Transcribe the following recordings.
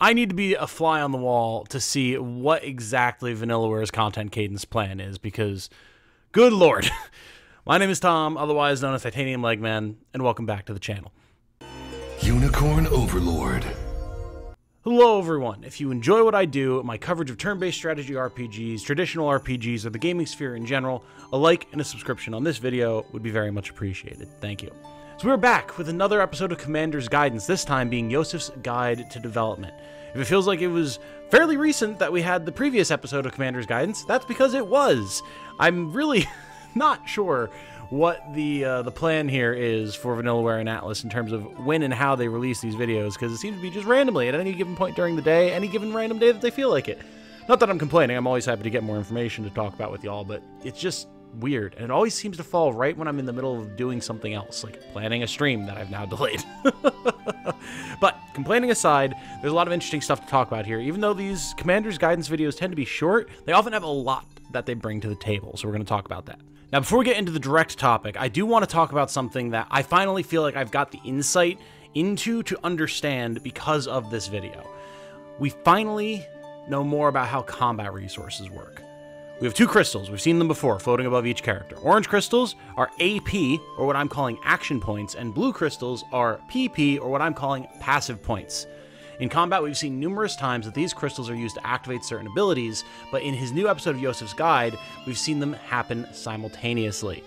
I need to be a fly on the wall to see what exactly Vanillaware's content cadence plan is, because, good lord. My name is Tom, otherwise known as Titanium Legman, and welcome back to the channel. Unicorn Overlord. Hello everyone. If you enjoy what I do, my coverage of turn-based strategy RPGs, traditional RPGs, or the gaming sphere in general, a like and a subscription on this video would be very much appreciated. Thank you. So we're back with another episode of Commander's Guidance, this time being Josef's Guide to Development. If it feels like it was fairly recent that we had the previous episode of Commander's Guidance, that's because it was. I'm really not sure what the plan here is for Vanillaware and Atlas in terms of when and how they release these videos, because it seems to be just randomly at any given point during the day, any given random day that they feel like it. Not that I'm complaining, I'm always happy to get more information to talk about with y'all, but it's just weird, and it always seems to fall right when I'm in the middle of doing something else, like planning a stream that I've now delayed. But complaining aside, there's a lot of interesting stuff to talk about here. Even though these Commander's Guidance videos tend to be short, they often have a lot that they bring to the table, so we're going to talk about that. Now, before we get into the direct topic, I do want to talk about something that I finally feel like I've got the insight into to understand because of this video. We finally know more about how combat resources work. We have two crystals, we've seen them before, floating above each character. Orange crystals are AP, or what I'm calling action points, and blue crystals are PP, or what I'm calling passive points. In combat, we've seen numerous times that these crystals are used to activate certain abilities, but in his new episode of Josef's Guide, we've seen them happen simultaneously.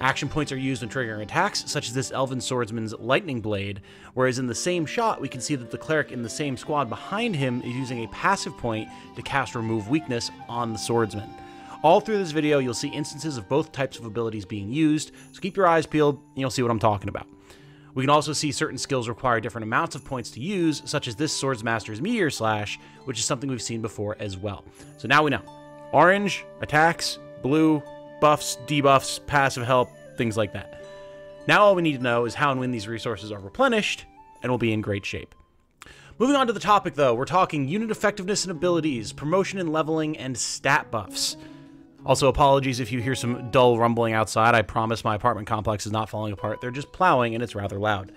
Action points are used when triggering attacks, such as this Elven Swordsman's Lightning Blade, whereas in the same shot, we can see that the cleric in the same squad behind him is using a passive point to cast Remove Weakness on the swordsman. All through this video, you'll see instances of both types of abilities being used, so keep your eyes peeled and you'll see what I'm talking about. We can also see certain skills require different amounts of points to use, such as this Swordsmaster's Meteor Slash, which is something we've seen before as well. So now we know. Orange, attacks, blue, buffs, debuffs, passive help, things like that. Now all we need to know is how and when these resources are replenished, and we'll be in great shape. Moving on to the topic though, we're talking unit effectiveness and abilities, promotion and leveling, and stat buffs. Also, apologies if you hear some dull rumbling outside. I promise my apartment complex is not falling apart. They're just plowing, and it's rather loud.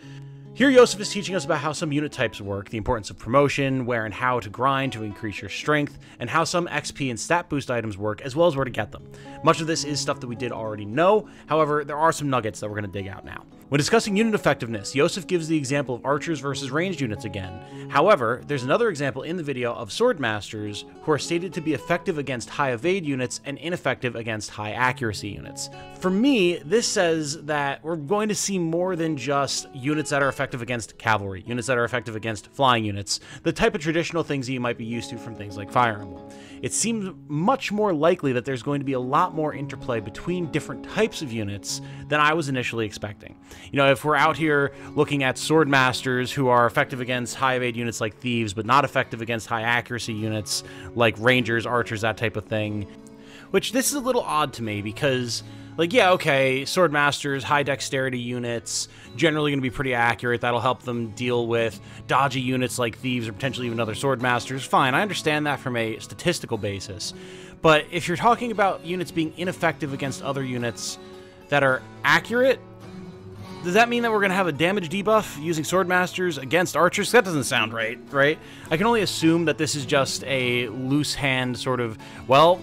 Here, Josef is teaching us about how some unit types work, the importance of promotion, where and how to grind to increase your strength, and how some XP and stat boost items work, as well as where to get them. Much of this is stuff that we did already know, however, there are some nuggets that we're going to dig out now. When discussing unit effectiveness, Josef gives the example of archers versus ranged units again. However, there's another example in the video of swordmasters who are stated to be effective against high evade units and ineffective against high accuracy units. For me, this says that we're going to see more than just units that are effective against cavalry, units that are effective against flying units, the type of traditional things that you might be used to from things like Fire Emblem. It seems much more likely that there's going to be a lot more interplay between different types of units than I was initially expecting. You know, if we're out here looking at swordmasters who are effective against high evade units like thieves, but not effective against high accuracy units like rangers, archers, that type of thing, which this is a little odd to me because, like, yeah, okay, swordmasters, high dexterity units, generally going to be pretty accurate. That'll help them deal with dodgy units like thieves or potentially even other swordmasters. Fine, I understand that from a statistical basis. But if you're talking about units being ineffective against other units that are accurate, does that mean that we're going to have a damage debuff using swordmasters against archers? That doesn't sound right, right? I can only assume that this is just a loose hand sort of, well,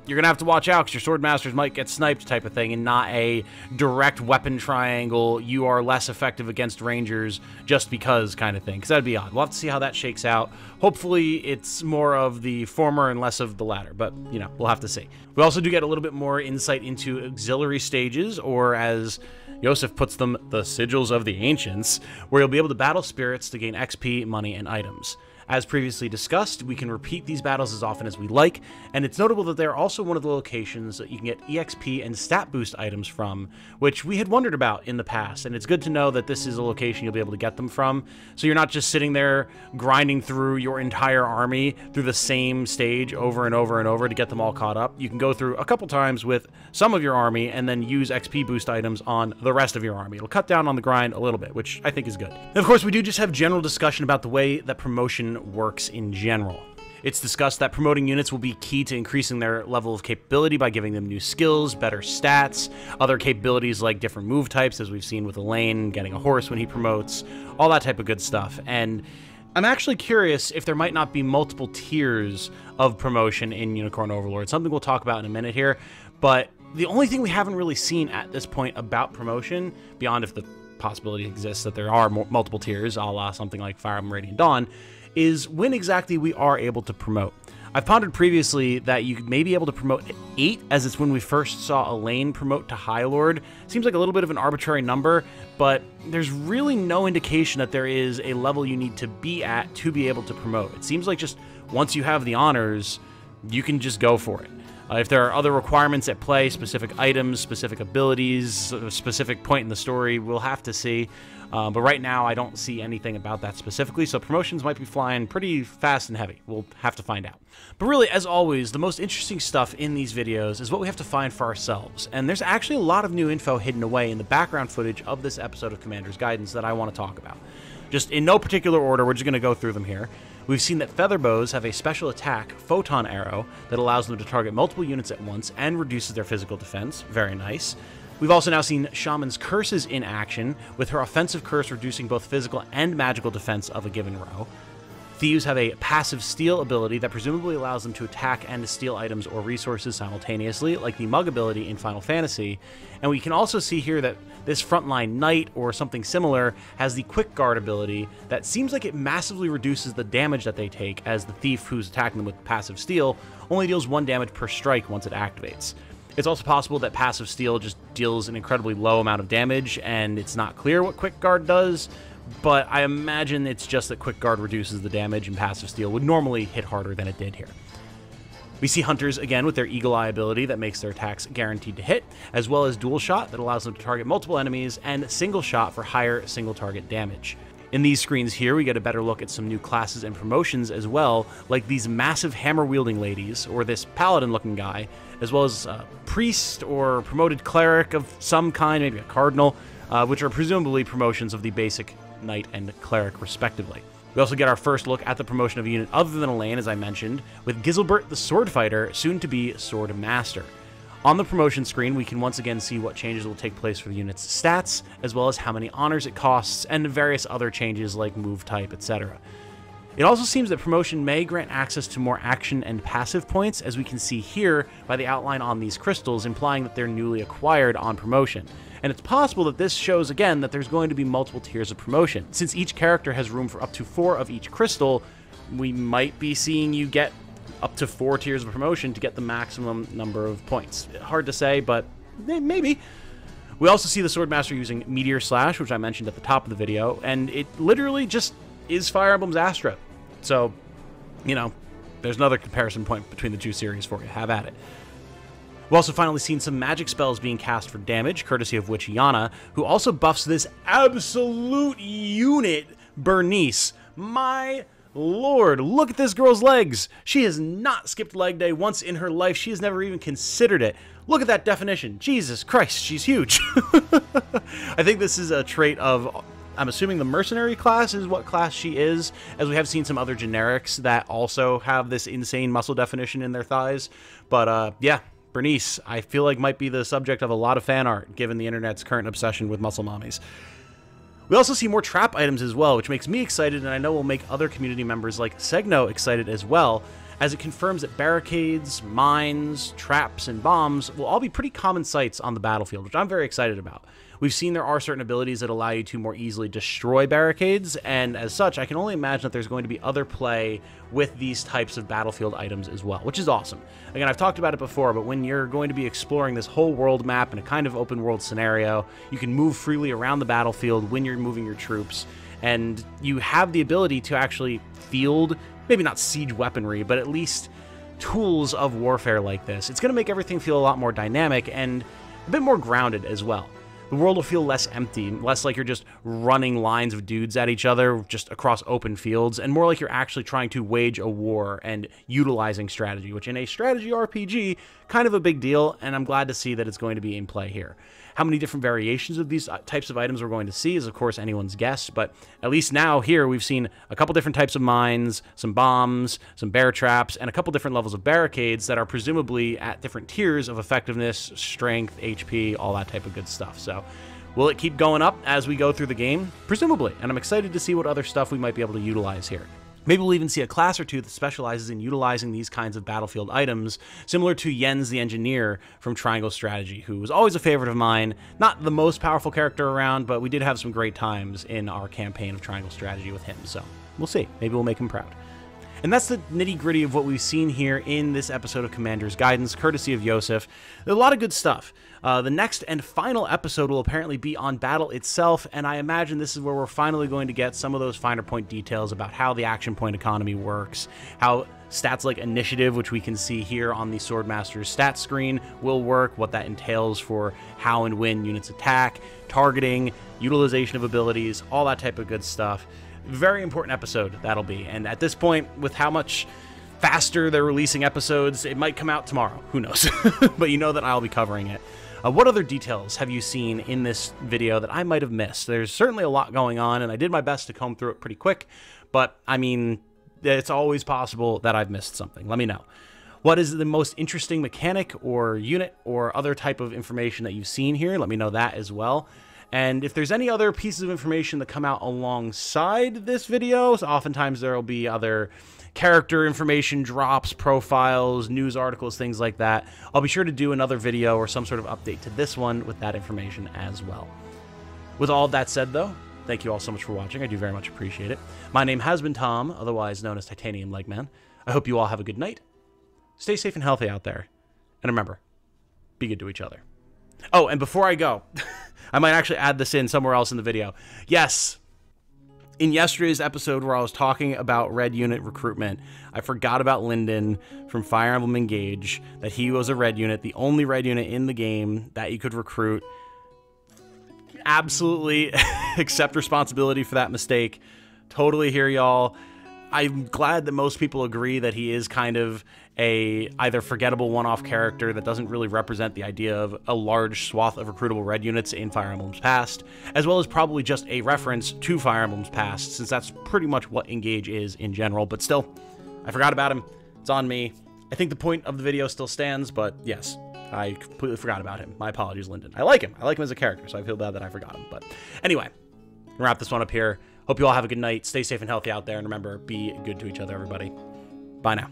you're going to have to watch out because your swordmasters might get sniped type of thing, and not a direct weapon triangle, you are less effective against rangers just because kind of thing, because that'd be odd. We'll have to see how that shakes out. Hopefully it's more of the former and less of the latter, but, you know, we'll have to see. We also do get a little bit more insight into auxiliary stages, or as Josef puts them, the sigils of the ancients, where you'll be able to battle spirits to gain XP, money, and items. As previously discussed, we can repeat these battles as often as we like, and it's notable that they're also one of the locations that you can get EXP and stat boost items from, which we had wondered about in the past, and it's good to know that this is a location you'll be able to get them from, so you're not just sitting there grinding through your entire army through the same stage over and over and over to get them all caught up. You can go through a couple times with some of your army and then use XP boost items on the rest of your army. It'll cut down on the grind a little bit, which I think is good. And of course, we do just have general discussion about the way that promotion works in general. It's discussed that promoting units will be key to increasing their level of capability by giving them new skills, better stats, other capabilities like different move types, as we've seen with Elaine, getting a horse when he promotes, all that type of good stuff. And I'm actually curious if there might not be multiple tiers of promotion in Unicorn Overlord, something we'll talk about in a minute here, but the only thing we haven't really seen at this point about promotion, beyond if the possibility exists that there are multiple tiers, a la something like Fire Emblem Radiant Dawn, is when exactly we are able to promote. I've pondered previously that you may be able to promote at 8, as it's when we first saw Elaine promote to High Lord. Seems like a little bit of an arbitrary number, but there's really no indication that there is a level you need to be at to be able to promote. It seems like just once you have the honors, you can just go for it. If there are other requirements at play, specific items, specific abilities, a specific point in the story, we'll have to see. But right now, I don't see anything about that specifically, so promotions might be flying pretty fast and heavy. We'll have to find out. But really, as always, the most interesting stuff in these videos is what we have to find for ourselves. And there's actually a lot of new info hidden away in the background footage of this episode of Commander's Guidance that I want to talk about. Just in no particular order, we're just going to go through them here. We've seen that featherbows have a special attack, Photon Arrow, that allows them to target multiple units at once and reduces their physical defense. Very nice. We've also now seen Shaman's Curses in action, with her offensive curse reducing both physical and magical defense of a given row. Thieves have a passive steal ability that presumably allows them to attack and to steal items or resources simultaneously, like the Mug ability in Final Fantasy. And we can also see here that this frontline knight, or something similar, has the Quick Guard ability that seems like it massively reduces the damage that they take, as the thief who's attacking them with passive steal only deals 1 damage per strike once it activates. It's also possible that passive steal just deals an incredibly low amount of damage, and it's not clear what Quick Guard does, but I imagine it's just that Quick Guard reduces the damage and passive steal would normally hit harder than it did here. We see Hunters again with their Eagle Eye ability that makes their attacks guaranteed to hit, as well as Dual Shot that allows them to target multiple enemies, and Single Shot for higher single target damage. In these screens here, we get a better look at some new classes and promotions as well, like these massive hammer-wielding ladies, or this paladin-looking guy, as well as a priest or promoted cleric of some kind, maybe a cardinal, which are presumably promotions of the basic knight and cleric respectively. We also get our first look at the promotion of a unit other than Elaine, as I mentioned, with Giselbert the Sword Fighter, soon to be Sword Master. On the promotion screen, we can once again see what changes will take place for the unit's stats, as well as how many honors it costs, and various other changes like move type, etc. It also seems that promotion may grant access to more action and passive points, as we can see here by the outline on these crystals, implying that they're newly acquired on promotion. And it's possible that this shows again that there's going to be multiple tiers of promotion. Since each character has room for up to 4 of each crystal, we might be seeing you get up to 4 tiers of promotion to get the maximum number of points. Hard to say, but maybe. We also see the Swordmaster using Meteor Slash, which I mentioned at the top of the video, and it literally just is Fire Emblem's Astra. So, you know, there's another comparison point between the two series for you. Have at it. We've also finally seen some magic spells being cast for damage, courtesy of Witch Yana, who also buffs this absolute unit, Bernice. My Lord, look at this girl's legs. She has not skipped leg day once in her life. She has never even considered it. Look at that definition. Jesus Christ, she's huge. I think this is a trait of, I'm assuming the mercenary class is what class she is, as we have seen some other generics that also have this insane muscle definition in their thighs. But yeah, Bernice, I feel like might be the subject of a lot of fan art, given the internet's current obsession with muscle mommies. We also see more trap items as well, which makes me excited, and I know will make other community members like Segno excited as well, as it confirms that barricades, mines, traps, and bombs will all be pretty common sights on the battlefield, which I'm very excited about. We've seen there are certain abilities that allow you to more easily destroy barricades, and as such, I can only imagine that there's going to be other play with these types of battlefield items as well, which is awesome. Again, I've talked about it before, but when you're going to be exploring this whole world map in a kind of open world scenario, you can move freely around the battlefield when you're moving your troops, and you have the ability to actually field, maybe not siege weaponry, but at least tools of warfare like this. It's going to make everything feel a lot more dynamic and a bit more grounded as well. The world will feel less empty, less like you're just running lines of dudes at each other just across open fields, and more like you're actually trying to wage a war and utilizing strategy, which in a strategy RPG, kind of a big deal, and I'm glad to see that it's going to be in play here. How many different variations of these types of items we're going to see is, of course, anyone's guess, but at least now here we've seen a couple different types of mines, some bombs, some bear traps, and a couple different levels of barricades that are presumably at different tiers of effectiveness, strength, HP, all that type of good stuff. So Will it keep going up as we go through the game? Presumably, and I'm excited to see what other stuff we might be able to utilize here. Maybe we'll even see a class or two that specializes in utilizing these kinds of battlefield items, similar to Jens the Engineer from Triangle Strategy, who was always a favorite of mine. Not the most powerful character around, but we did have some great times in our campaign of Triangle Strategy with him, so we'll see. Maybe we'll make him proud. And that's the nitty-gritty of what we've seen here in this episode of Commander's Guidance, courtesy of Josef. There's a lot of good stuff. The next and final episode will apparently be on battle itself, and I imagine this is where we're finally going to get some of those finer point details about how the action point economy works, how stats like initiative, which we can see here on the Swordmaster's stat screen, will work, what that entails for how and when units attack, targeting, utilization of abilities, all that type of good stuff. Very important episode that'll be, and at this point, with how much faster they're releasing episodes, it might come out tomorrow, who knows, but you know that I'll be covering it. What other details have you seen in this video that I might have missed? There's certainly a lot going on, and I did my best to comb through it pretty quick, but I mean, it's always possible that I've missed something. Let me know. What is the most interesting mechanic or unit or other type of information that you've seen here? Let me know that as well. And if there's any other pieces of information that come out alongside this video, so oftentimes there will be other character information drops, profiles, news articles, things like that. I'll be sure to do another video or some sort of update to this one with that information as well. With all of that said, though, thank you all so much for watching. I do very much appreciate it. My name has been Tom, otherwise known as Titanium Legman. I hope you all have a good night. Stay safe and healthy out there. And remember, be good to each other. Oh, and before I go, I might actually add this in somewhere else in the video. Yes, in yesterday's episode where I was talking about red unit recruitment, I forgot about Linden from Fire Emblem Engage, that he was a red unit, the only red unit in the game that you could recruit. Absolutely accept responsibility for that mistake. Totally hear y'all. I'm glad that most people agree that he is kind of a either forgettable one-off character that doesn't really represent the idea of a large swath of recruitable red units in Fire Emblem's past, as well as probably just a reference to Fire Emblem's past, since that's pretty much what Engage is in general. But still, I forgot about him. It's on me. I think the point of the video still stands, but yes, I completely forgot about him. My apologies, Linden. I like him. I like him as a character, so I feel bad that I forgot him. But anyway, I'm gonna wrap this one up here. Hope you all have a good night. Stay safe and healthy out there, and remember, be good to each other, everybody. Bye now.